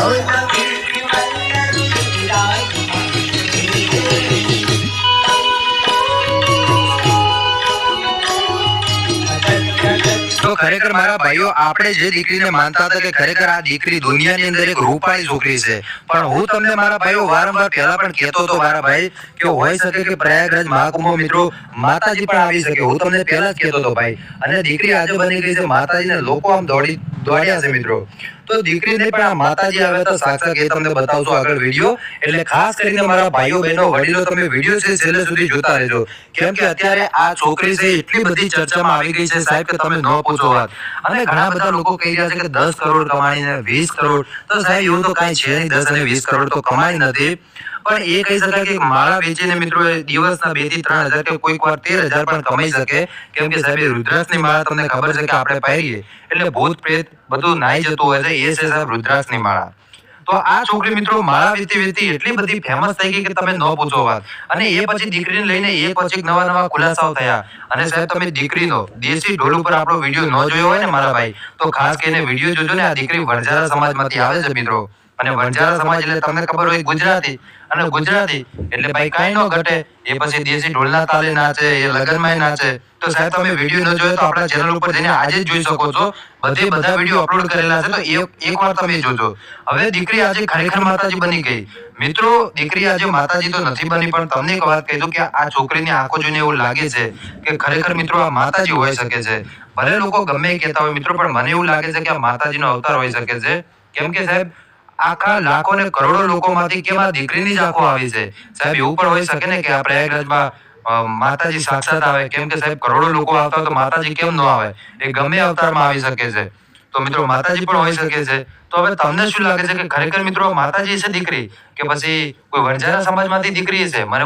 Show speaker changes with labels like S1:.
S1: તો ખરેખર મારા ભાઈઓ, આપણે જે દીકરીને માનતા હતા કે ખરેખર આ દીકરી દુનિયાની અંદર એક રૂપાળી છોકરી છે, પણ હું તમને મારા ભાઈઓ વારંવાર પહેલા પણ કહેતો હતો મારા ભાઈ કે હોઈ શકે કે પ્રયાગરાજ મહાકુંભ મિત્રો માતાજી પણ આવી શકે. હું તમને પહેલા જ કહેતો હતો ભાઈ, અને દીકરી આજે બની ગઈ છે માતાજીને લોકો આમ દોડ્યા છે મિત્રો. તો દીકરીને પણ આ માતાજી આવે તો સાક્ષાત એ તમને બતાવશો આગળ વિડીયો. એટલે ખાસ કરીને મારા ભાઈઓ બહેનો વડીલો તમે વિડીયો છે છેલ્લે સુધી જોતા રહેજો, કેમ કે અત્યારે આ છોકરી છે એટલી બધી ચર્ચામાં આવી ગઈ છે સાહેબ કે તમે ન પૂછો વાત. અને ઘણા બધા લોકો કહી રહ્યા છે કે 10 કરોડ કમાણીને 20 કરોડ. તો સાહેબ એવું તો કાંઈ છે નહીં, 10 અને 20 કરોડ તો કમાઈ નથી, પણ એ કહી શકાય કે માળા વેચીને મિત્રો દિવસના 2 થી 3 હજાર કે કોઈક વાર 13,000 પણ કમાઈ શકે, કેમ કે સાહેબ રુદ્રાક્ષની માળા તમને ખબર છે કે આપણે પહેરીએ એટલે ભૂત પ્રેત બધું નાઈ જતું હોય છે, એ છે સાહેબ રુદ્રાક્ષની માળા. તો આ છોકરી મિત્રો માળા વેચી એટલી બધી ફેમસ થઈ ગઈ કે તમે ન પૂછો વાત. અને એ પછી દીકરીને લઈને એક પછી નવા ખુલાસાઓ થયા. અને સાહેબ તમે દીકરીનો દેશી ઢોલ ઉપર આપણો વિડીયો ન જોયો હોય ને મારા ભાઈ, તો ખાસ કરીને વિડીયો જોજો ને. આ દીકરી વણઝારા સમાજમાંથી આવે છે મિત્રો, અને વણઝારા સમાજ એટલે તમને ખબર હોય ગુજરાતી, અને ગુજરાતી એટલે ભાઈ કાંઈ ન ઘટે. એ પછી દેશી ઢોલના તાલે નાચે, એ લગનમાં નાચે. તો સાહેબ તમે વિડીયો ન જોયો તો આપણા ચેનલ ઉપર જઈને આજે જ જોઈ શકો છો, બધા વિડીયો અપલોડ કરેલા છે, તો એકવાર તમે જોજો. હવે દીકરી આજે ખરેખર માતાજી બની ગઈ મિત્રો. દીકરી આજે માતાજી તો નથી બની, પણ તમને એક વાત કહી દઉં કે આ છોકરીની આંખો જોઈને એવું લાગે છે કે ખરેખર મિત્રો આ માતાજી હોઈ શકે છે. ભલે લોકો ગમે કહેતા હોય મિત્રો, પણ મને એવું લાગે છે કે આ માતાજીનો અવતાર હોઈ શકે છે, કેમ કે સાહેબ આખા લાખો ને કરોડો લોકોમાંથી કેમ આ દીકરીની જ આંખો આવી છે. સાહેબ એવું પણ હોઈ શકે ને કે આ પ્રયાગરાજમાં માતાજી સાક્ષાત આવે, કેમ કે સાહેબ કરોડો લોકો આવતા તો માતાજી કેમ ન આવે? એ ગમે અવતારમાં આવી શકે છે. તો મિત્રો માતાજી પણ હોઈ શકે છે. તો હવે તમને શું લાગે છે કે ખરેખર મિત્રો માતાજી છે દીકરી, કે પછી કોઈ વણઝારા સમાજમાંથી દીકરી છે? મને